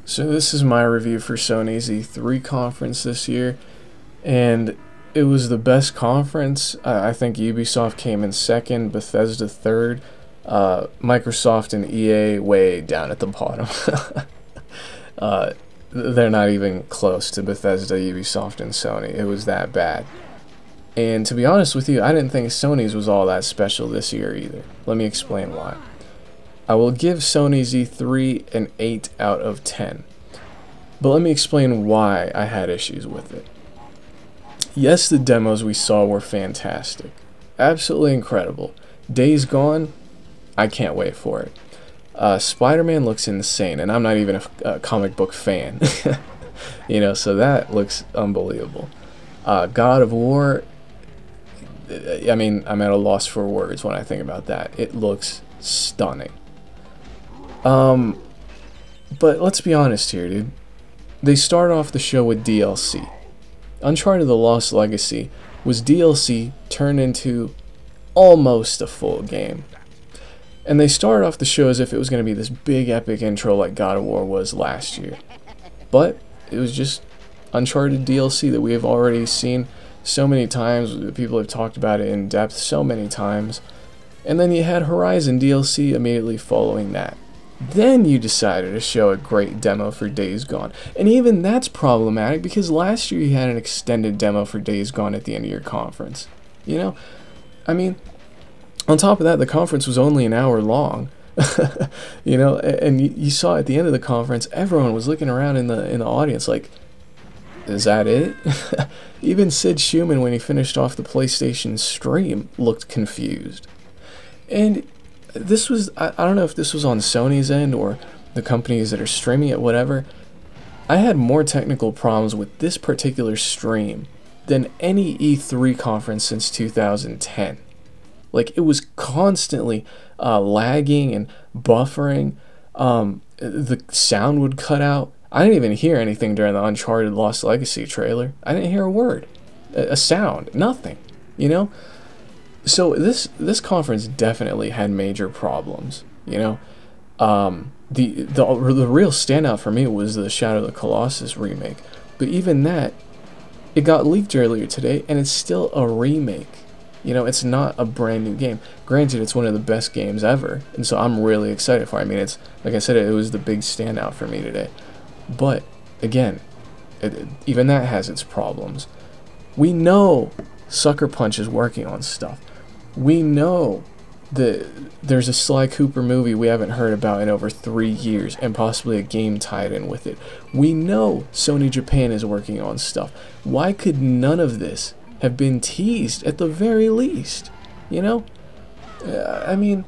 So this is my review for Sony's E3 conference this year, and it was the best conference. I think Ubisoft came in second, Bethesda third, Microsoft and EA way down at the bottom. They're not even close to Bethesda, Ubisoft, and Sony. It was that bad. And to be honest with you, I didn't think Sony's was all that special this year either. Let me explain why. I will give Sony's E3 an 8 out of 10. But let me explain why I had issues with it. Yes, the demos we saw were fantastic. Absolutely incredible. Days Gone, I can't wait for it. Spider-Man looks insane, and I'm not even a comic book fan. You know, so that looks unbelievable. God of War, I mean, I'm at a loss for words when I think about that. It looks stunning. But let's be honest here, dude. They start off the show with DLC. Uncharted: The Lost Legacy was DLC turned into almost a full game. And they started off the show as if it was going to be this big epic intro like God of War was last year. But it was just Uncharted DLC that we have already seen so many times. People have talked about it in depth so many times. And then you had Horizon DLC immediately following that. Then you decided to show a great demo for Days Gone. And even that's problematic because last year you had an extended demo for Days Gone at the end of your conference. You know? I mean, on top of that, the conference was only an hour long. You know, and you saw at the end of the conference, everyone was looking around in the audience like, is that it? Even Sid Schumann, when he finished off the PlayStation stream, looked confused. And this was, I don't know if this was on Sony's end or the companies that are streaming it, whatever. I had more technical problems with this particular stream than any E3 conference since 2010. Like, it was constantly lagging and buffering. The sound would cut out. I didn't even hear anything during the Uncharted Lost Legacy trailer. I didn't hear a word, a sound, nothing, you know? So this conference definitely had major problems, you know? The real standout for me was the Shadow of the Colossus remake. But even that, it got leaked earlier today, and it's still a remake. You know, it's not a brand new game. Granted, it's one of the best games ever, and so I'm really excited for it. I mean, it's, like I said, it was the big standout for me today. But, again, even that has its problems. We know Sucker Punch is working on stuff. We know that there's a Sly Cooper movie we haven't heard about in over 3 years, and possibly a game tied in with it. We know Sony Japan is working on stuff. Why could none of this have been teased at the very least? You know? I mean,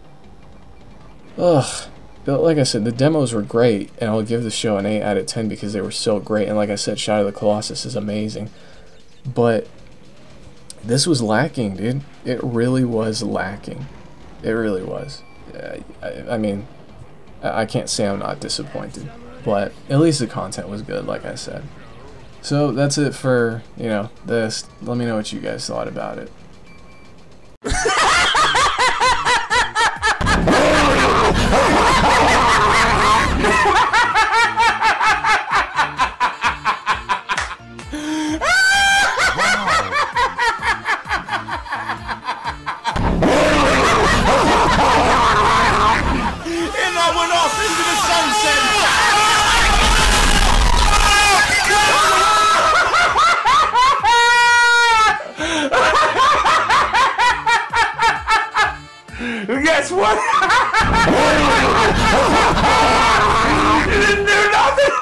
ugh. But like I said, the demos were great, and I'll give the show an 8 out of 10 because they were so great. And like I said, Shadow of the Colossus is amazing. But this was lacking, dude. It really was lacking. It really was. I mean, I can't say I'm not disappointed. But at least the content was good, like I said. So that's it for, you know, this. Let me know what you guys thought about it. Guess what? You didn't do nothing!